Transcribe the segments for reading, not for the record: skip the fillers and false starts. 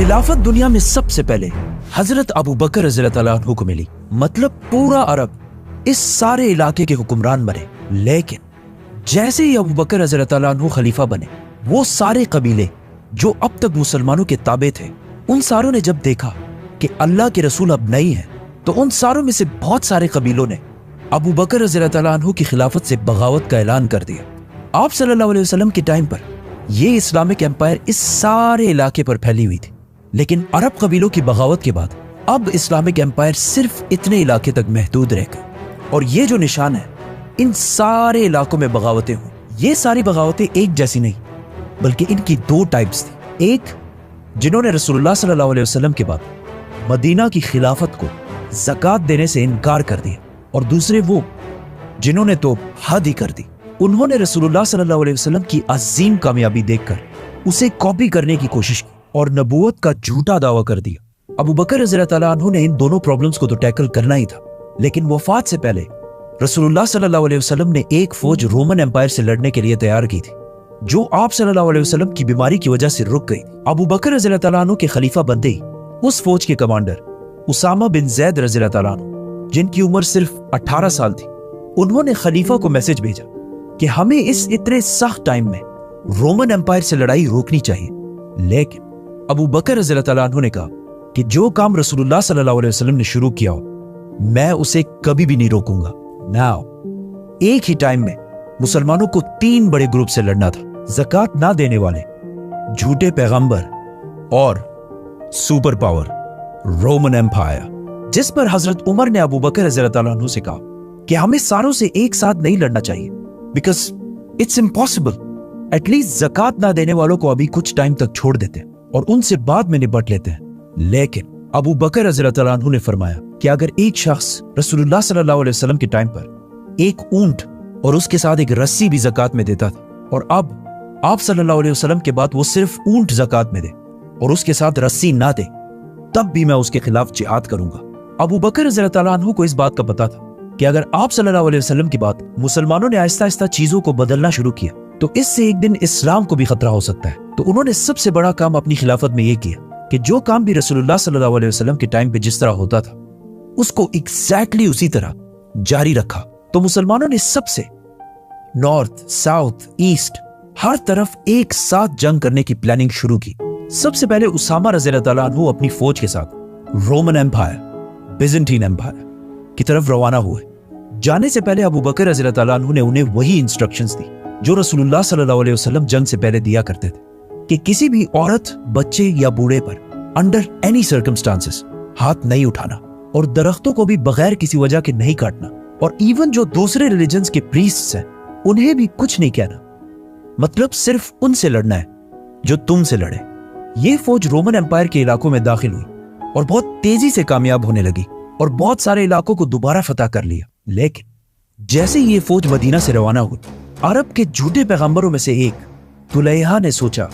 खिलाफत दुनिया में सबसे पहले हजरत अबू बकर रज़ियल्लाहु अन्हु को मिली। मतलब पूरा अरब इस सारे इलाके के हुक्मरान बने। लेकिन जैसे ही अबू बकर रज़ियल्लाहु अन्हु खलीफा बने, वो सारे कबीले जो अब तक मुसलमानों के ताबे थे, उन सारों ने जब देखा कि अल्लाह के रसूल अब नहीं है, तो उन सारों में से बहुत सारे कबीलों ने अबू बकर रज़ियल्लाहु अन्हु की खिलाफत से बगावत का ऐलान कर दिया। आप सल्लल्लाहु अलैहि वसल्लम के टाइम पर यह इस्लामिक एम्पायर इस सारे इलाके पर फैली हुई थी, लेकिन अरब कबीलों की बगावत के बाद अब इस्लामिक एम्पायर सिर्फ इतने इलाके तक महदूद रह गए। और ये जो निशान है, इन सारे इलाकों में बगावतें हुई। ये सारी बगावतें एक जैसी नहीं, बल्कि इनकी दो टाइप्स थी। एक, जिन्होंने रसूलुल्लाह सल्लल्लाहु अलैहि वसल्लम के बाद मदीना की खिलाफत को ज़कात देने से इनकार कर दिया, और दूसरे वो जिन्होंने तो हद ही कर दी। उन्होंने रसूलुल्लाह सल्लल्लाहु अलैहि वसल्लम की अजीम कामयाबी देखकर उसे कॉपी करने की कोशिश की और नबूवत का झूठा दावा कर दिया। अबू बकर रज़ियल्लाहु अन्हु ने इन दोनों प्रॉब्लम्स को तो टैकल करना ही था, लेकिन वफात से पहले रसूलुल्लाह सल्लल्लाहु अलैहि वसल्लम ने एक फौज रोमन एम्पायर से लड़ने के लिए तैयार की थी, जो आप सल्लल्लाहु अलैहि वसल्लम की बीमारी की वजह से रुक गई। अबू बकर रज़ियल्लाहु अन्हु के खलीफा बनते ही उस फौज के कमांडर उसामा बिन ज़ैद रज़ियल्लाहु अन्हु, जिनकी उम्र सिर्फ 18 साल थी, उन्होंने खलीफा को मैसेज भेजा कि हमें इस इतने सख्त टाइम में रोमन एम्पायर से लड़ाई रोकनी चाहिए। लेकिन अबू बकर रज़ियल्लाहु अन्हु ने कहा कि जो काम रसूलुल्लाह सल्लल्लाहु अलैहि वसल्लम ने शुरू किया हो, मैं उसे कभी भी नहीं रोकूंगा। नाउ एक ही टाइम में मुसलमानों को 3 बड़े ग्रुप से लड़ना था: ज़कात ना देने वाले, झूठे पैगंबर और सुपर पावर रोमन एम्पायर। जिस पर हजरत उमर ने अबू बकर रज़ियल्लाहु अन्हु से कहा कि हमें सारों से एक साथ नहीं लड़ना चाहिए, बिकॉज इट्स इम्पॉसिबल। एटलीस्ट ज़कात ना देने वालों को अभी कुछ टाइम तक छोड़ देते हैं और उनसे बाद में निपट लेते हैं। लेकिन अबू बकर रज़ियल्लाहु अन्हु ने फरमाया कि अगर एक शख्स रसूलुल्लाह सल्लल्लाहु अलैहि वसल्लम के टाइम पर एक ऊंट और उसके साथ एक रस्सी भी ज़कात में देता था, और अब आप सल्लल्लाहु अलैहि वसल्लम के बाद वो सिर्फ ऊंट ज़कात में दे और उसके साथ रस्सी ना दे, तब भी मैं उसके खिलाफ जिहाद करूंगा। अबू बकर रज़ियल्लाहु अन्हु को इस बात का पता था कि अगर आप सल्लल्लाहु अलैहि वसल्लम के बाद मुसलमानों ने आहिस्ता आहिस्ता चीजों को बदलना शुरू किया, तो इससे एक दिन इस्लाम को भी खतरा हो सकता है। तो उन्होंने सबसे बड़ा काम अपनी खिलाफत में यह किया कि जो काम भी रसूलुल्लाह सल्लल्लाहु अलैहि वसल्लम के टाइम पे जिस तरह होता था, उसको एग्जैक्टली उसी तरह जारी रखा। तो मुसलमानों ने सबसे नॉर्थ, साउथ, ईस्ट, हर तरफ एक साथ जंग करने की प्लानिंग शुरू की। सबसे पहले उसामा रज़ियल्लाहु अन्हु अपनी फौज के साथ रोमन एम्पायर, बिज़ंटीन एम्पायर की तरफ रवाना हुए। जाने से पहले अबू बकर रज़ियल्लाहु अन्हु ने उन्हें वही इंस्ट्रक्शंस दी जो रसूलुल्लाह सल्लल्लाहु अलैहि वसल्लम जंग से पहले दिया करते थे, कि किसी भी औरत, बच्चे या बूढ़े पर अंडर एनी सर्कमस्टांसेस हाथ नहीं उठाना, और दरख्तों को भी बगैर किसी वजह के नहीं काटना, और इवन जो दूसरे रिलीजन्स के प्रीस्ट्स हैं उन्हें भी कुछ नहीं कहना। मतलब सिर्फ उनसे लड़ना है जो तुमसे लड़े। ये फौज रोमन एम्पायर के इलाकों में दाखिल हुई और बहुत तेजी से कामयाब होने लगी और बहुत सारे इलाकों को दोबारा फतह कर लिया। लेकिन जैसे ही ये फौज मदीना से रवाना हुई, अरब के झूठे पैगंबरों में से एक तुलैहा ने सोचा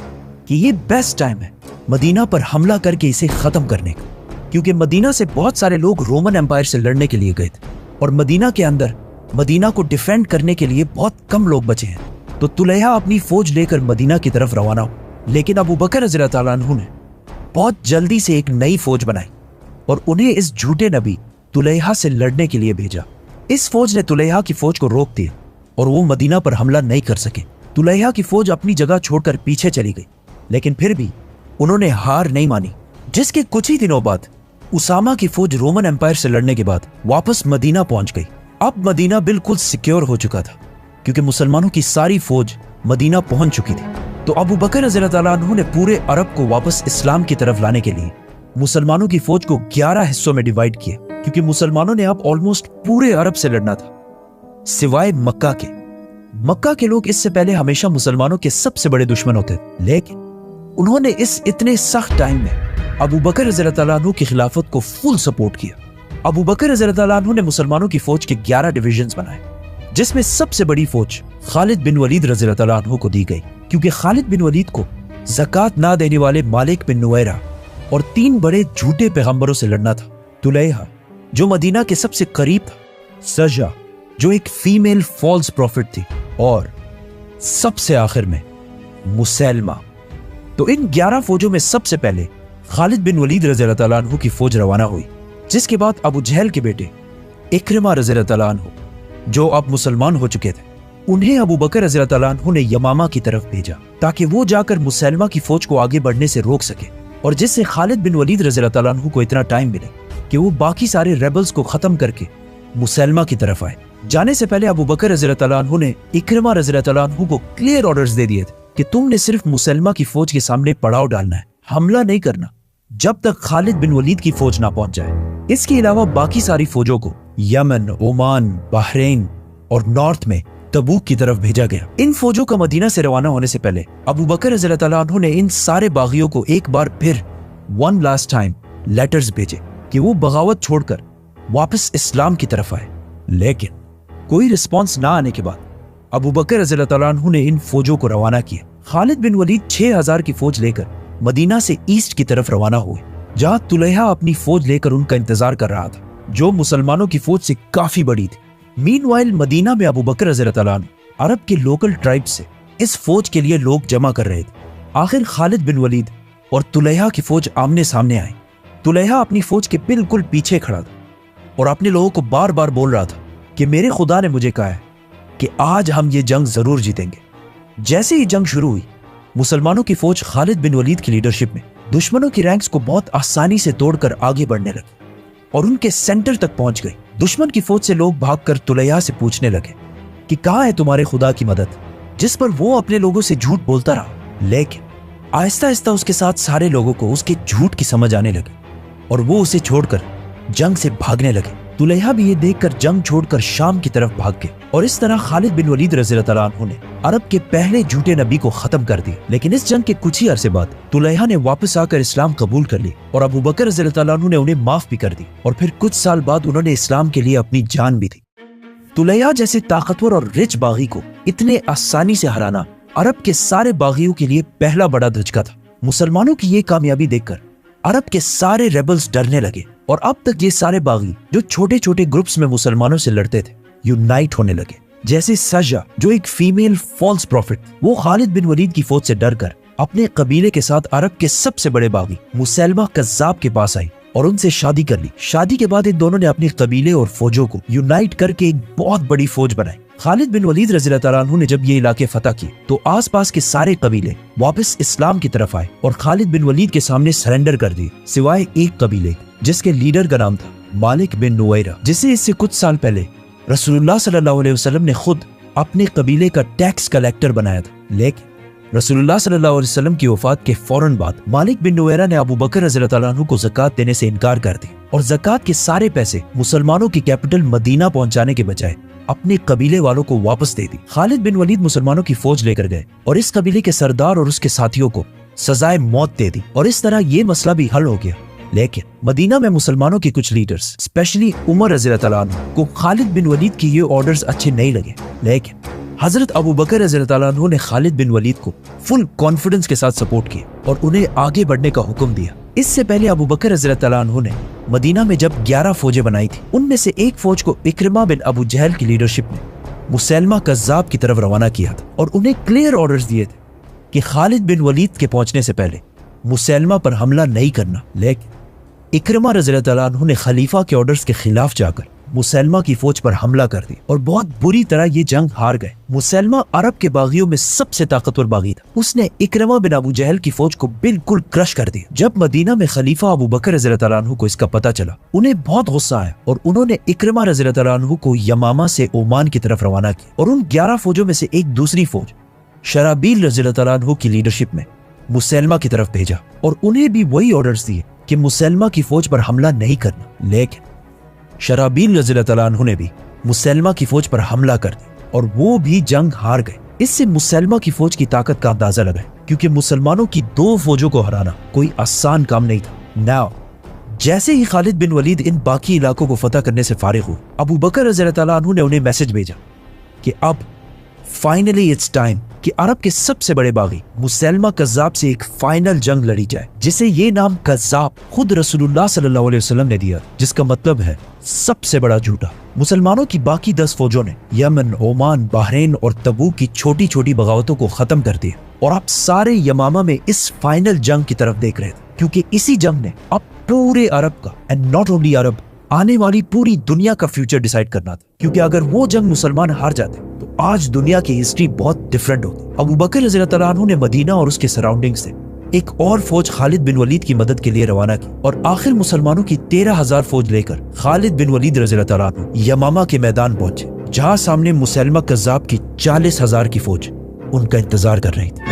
कि ये बेस्ट टाइम है मदीना पर हमला करके इसे खत्म करने का, क्योंकि मदीना से बहुत सारे लोग रोमन एम्पायर से लड़ने के लिए गए थे और मदीना के अंदर मदीना को डिफेंड करने के लिए बहुत कम लोग बचे हैं। तो तुलैहा अपनी फौज लेकर मदीना की तरफ रवाना हुआ। लेकिन अबू बकर रज़ियल्लाहु अन्हु ने बहुत जल्दी से एक नई फौज बनाई और उन्हें इस झूठे नबी तुलैहा से लड़ने के लिए भेजा। इस फौज ने तुलैहा की फौज को रोक दिया और वो मदीना पर हमला नहीं कर सके। तुलैहा की फौज अपनी जगह छोड़कर पीछे चली गई, लेकिन फिर भी उन्होंने हार नहीं मानी, जिसके कुछ ही दिनों बाद उसामा की फौज रोमन एम्पायर से लड़ने के बाद वापस मदीना पहुंच गई। अब मदीना बिल्कुल सिक्योर हो चुका था, क्योंकि मुसलमानों की सारी फौज मदीना पहुंच चुकी थी। तो अबू बकर रज़ियल्लाहु अन्हु ने पूरे अरब को वापस इस्लाम की तरफ लाने के लिए मुसलमानों की फौज को 11 हिस्सों में डिवाइड किया, क्योंकि मुसलमानों ने अब ऑलमोस्ट पूरे अरब से लड़ना था, सिवाय मक्का के। मक्का के लोग इससे पहले हमेशा मुसलमानों के सबसे बड़े दुश्मन होते थे, लेकिन उन्होंने इस इतने सख्त टाइम में अबू बकर रज़ियल्लाहु अन्हु की खिलाफत को फुल सपोर्ट किया। अबू बकर रज़ियल्लाहु अन्हु ने मुसलमानों की फौज के 11 डिविजन्स बनाए, जिसमें सबसे बड़ी फौज खालिद बिन वलीद रज़ियल्लाहु अन्हु को दी गई, क्योंकि खालिद बिन वलीद को ज़कात ना देने वाले मालिक बिन नुवैरा और 3 बड़े झूठे पैगंबरों से लड़ना था। तुलैहा जो मदीना के सबसे करीब था, सजा जो एक फीमेल फॉल्स प्रॉफिट थी, और सबसे आखिर में मुसैलमा। तो इन 11 फौजों में सबसे पहले खालिद बिन वलीद रज़ी अल्लाह तआला अन्हु की फौज रवाना हुई, जिसके बाद अबू जहल के बेटे इक्रिमा रज़ी अल्लाह तआला अन्हु, जो अब मुसलमान हो चुके थे, उन्हें अबू बकर रज़ी अल्लाह तआला अन्हु ने यमामा की तरफ भेजा ताकि वो जाकर मुसलमा की फौज को आगे बढ़ने से रोक सके, और जिससे खालिद बिन वलीद रज़ी अल्लाह तआला अन्हु को इतना टाइम मिले कि वो बाकी सारे रेबल्स को खत्म करके मुसलमा की तरफ आए। जाने से पहले अबू बकर रज़ी अल्लाह तआला अन्हु ने इक्रिमा रज़ी अल्लाह तआला अन्हु को क्लियर ऑर्डर्स दे दिए थे कि तुमने सिर्फ मुसलमा की फौज के सामने पड़ाव डालना है, हमला नहीं करना जब तक खालिद बिन वलीद की फौज ना पहुंच जाए। इसके अलावा बाकी सारी फौजों को यमन, ओमान, बहरीन और नॉर्थ में तबूक की तरफ भेजा गया। इन फौजों का मदीना से रवाना होने से पहले अबू बकर रज़ी अल्लाह तआला अन्हु ने इन सारे बागियों को एक बार फिर वन लास्ट टाइम लेटर्स भेजे कि वो बगावत छोड़कर वापस इस्लाम की तरफ आए, लेकिन कोई रिस्पॉन्स ना आने के बाद अबू बकर रज़ी अल्लाह तआला अन्हु ने इन फौजों को रवाना किया। खालिद बिन वलीद 6000 की फौज लेकर मदीना से ईस्ट की तरफ रवाना हुए, जहां तुलैहा अपनी फौज लेकर उनका इंतजार कर रहा था, जो मुसलमानों की फौज से काफी बड़ी थी। मीनवाइल मदीना में अबू बकर रज़ी अल्लाह तआला अन्हु अरब के लोकल ट्राइब से इस फौज के लिए लोग जमा कर रहे थे। आखिर खालिद बिन वलीद और तुलैहा की फौज आमने सामने आई। तुलैहा अपनी फौज के बिल्कुल पीछे खड़ा था और अपने लोगों को बार बार बोल रहा था कि मेरे खुदा ने मुझे कहा है कि आज हम ये जंग जरूर जीतेंगे। जैसे ही जंग शुरू हुई, मुसलमानों की फौज खालिद बिन वलीद की लीडरशिप में दुश्मनों की रैंक्स को बहुत आसानी से तोड़कर आगे बढ़ने लगी और उनके सेंटर तक पहुंच गई। दुश्मन की फौज से लोग भागकर तुलैहा से पूछने लगे कि कहाँ है तुम्हारे खुदा की मदद, जिस पर वो अपने लोगों से झूठ बोलता रहा। लेकिन आहिस्ता आहिस्ता उसके साथ सारे लोगों को उसके झूठ की समझ आने लगी और वो उसे छोड़कर जंग से भागने लगे। तुलैहा भी ये देखकर जंग छोड़कर शाम की तरफ भाग गए और इस तरह खालिद बिन वलीद रज़ी अल्लाह तआला अन्हु ने अरब के पहले झूठे नबी को खत्म कर दिया। लेकिन इस जंग के कुछ ही अरसे बाद तुलैहा ने वापस आकर इस्लाम कबूल कर ली और अबू बकर रज़ी अल्लाह तआला अन्हु ने उन्हें माफ भी कर दी और फिर कुछ साल बाद उन्होंने इस्लाम के लिए अपनी जान भी दी। तुलैहा जैसे ताकतवर और रिच बागी को इतने आसानी से हराना अरब के सारे बागियों के लिए पहला बड़ा धचका था। मुसलमानों की ये कामयाबी देखकर अरब के सारे रेबल्स डरने लगे और अब तक ये सारे बागी जो छोटे छोटे ग्रुप्स में मुसलमानों से लड़ते थे, यूनाइट होने लगे। जैसे सजा, जो एक फीमेल फॉल्स प्रॉफिट, वो खालिद बिन वलीद की फौज से डरकर अपने कबीले के साथ अरब के सबसे बड़े बागी मुसैलमा कज़्ज़ाब के पास आई और उनसे शादी कर ली। शादी के बाद इन दोनों ने अपने कबीले और फौजों को यूनाइट करके एक बहुत बड़ी फौज बनाई। खालिद बिन वलीद रज़ी अल्लाह तआला अन्हु ने जब ये इलाके फतह किए तो आसपास के सारे कबीले वापस इस्लाम की तरफ आए और खालिद बिन वलीद के सामने सरेंडर कर दिए, सिवाय एक कबीले जिसके लीडर का नाम था मालिक बिन नुवैरा, जिसे इससे कुछ साल पहले रसूलुल्लाह सल्लल्लाहु अलैहि वसल्लम ने खुद अपने कबीले का टैक्स कलेक्टर बनाया था। लेकिन रसूलुल्लाह सल्लल्लाहु अलैहि वसल्लम की वफात के फौरन बाद मालिक बिन नुवैरा ने अबू बकर रज़ी अल्लाह तआला अन्हु को ज़कात देने से इनकार कर दी और ज़कात के सारे पैसे मुसलमानों की कैपिटल मदीना पहुंचाने के बजाय अपने कबीले वालों को वापस दे दी। खालिद बिन वलीद मुसलमानों की फौज लेकर गए और इस कबीले के सरदार और उसके साथियों को सजाए मौत दे दी और इस तरह ये मसला भी हल हो गया। लेकिन मदीना में मुसलमानों के कुछ लीडर्स, स्पेशली उमर रज़ी अल्लाह तआला अन्हु को खालिद बिन वलीद की ये ऑर्डर्स अच्छे नहीं लगे। लेकिन हजरत अबू बकर रज़ी अल्लाह तआला अन्हु ने खालिद बिन वलीद को फुल कॉन्फिडेंस के साथ सपोर्ट किया और उन्हें आगे बढ़ने का हुक्म दिया। इससे पहले अबू बकर रज़ी अल्लाह तआला अन्हु ने मदीना में जब 11 फौजें बनाई थी, उनमें से एक फौज को इक्रिमा बिन अबू जहल की लीडरशिप में मुसैलमा कज़्ज़ाब की तरफ रवाना किया था और उन्हें क्लियर ऑर्डर्स दिए थे कि खालिद बिन वलीद के पहुंचने से पहले मुसैलमा पर हमला नहीं करना। लेकिन इक्रिमा रज़ी अल्लाह तआला अन्हु ने खलीफा के ऑर्डर्स के खिलाफ जाकर मुसैलमा की फौज पर हमला कर दी और बहुत बुरी तरह ये जंग हार गए। मुसैलमा अरब के बागियों में सबसे ताकतवर बागी था। उसने इक्रिमा बिन अबू जहल की फौज को बिल्कुल क्रश कर दिया। जब मदीना में खलीफा अबू बकर रज़ी अल्लाह तआला अन्हु को इसका पता चला, उन्हें बहुत गुस्सा आया और उन्होंने इक्रिमा रज़ी अल्लाह तआला अन्हु को यमामा से ओमान की तरफ रवाना किया और उन 11 फौजों में से एक दूसरी फौज शराबील रज़ी अल्लाह तआला अन्हु की लीडरशिप में मुसैलमा की तरफ भेजा और उन्हें भी वही ऑर्डर्स दिए कि मुसैलमा की फौज पर हमला नहीं करना। लेकिन शराबील रज़ी अल्लाह तआला अन्हु ने भी मुसैलमा की फौज पर हमला कर दिया और वो भी जंग हार गए। इससे मुसैलमा की फौज की ताकत का अंदाजा लगा, क्योंकि मुसलमानों की 2 फौजों को हराना कोई आसान काम नहीं था। नाउ जैसे ही खालिद बिन वलीद इन बाकी इलाकों को फतह करने से फारिग हुए, अबू बकर रज़ी अल्लाह तआला अन्हु ने उन्हें मैसेज भेजा कि अब फाइनली इट्स टाइम कि अरब के सबसे बड़े बागी मुसैलमा कज़्ज़ाब से एक फाइनल जंग लड़ी जाए, जिसे ये नाम कज़्ज़ाब खुद रसूलुल्लाह सल्लल्लाहु अलैहि वसल्लम ने दिया, जिसका मतलब है सबसे बड़ा झूठा। मुसलमानों की बाकी 10 फौजों ने यमन, ओमान, बहरीन और तबूक की छोटी छोटी बगावतों को खत्म कर दिया और अब सारे यमामा में इस फाइनल जंग की तरफ देख रहे थे। क्योंकि इसी जंग ने अब पूरे अरब का, एंड नॉट ओनली अरब, आने वाली पूरी दुनिया का फ्यूचर डिसाइड करना था। क्योंकि अगर वो जंग मुसलमान हार जाते तो आज दुनिया की हिस्ट्री बहुत डिफरेंट होती। अबू बकर रज़ी अल्लाह अन्हु ने मदीना और उसके सराउंडिंग से एक और फौज खालिद बिन वलीद की मदद के लिए रवाना की और आखिर मुसलमानों की 13,000 फौज लेकर खालिद बिन वलीद रज़ी अल्लाह अन्हु यमामा के मैदान पहुंचे, जहां सामने मुसैलमा कज़्ज़ाब की 40,000 की फौज उनका इंतजार कर रही थी।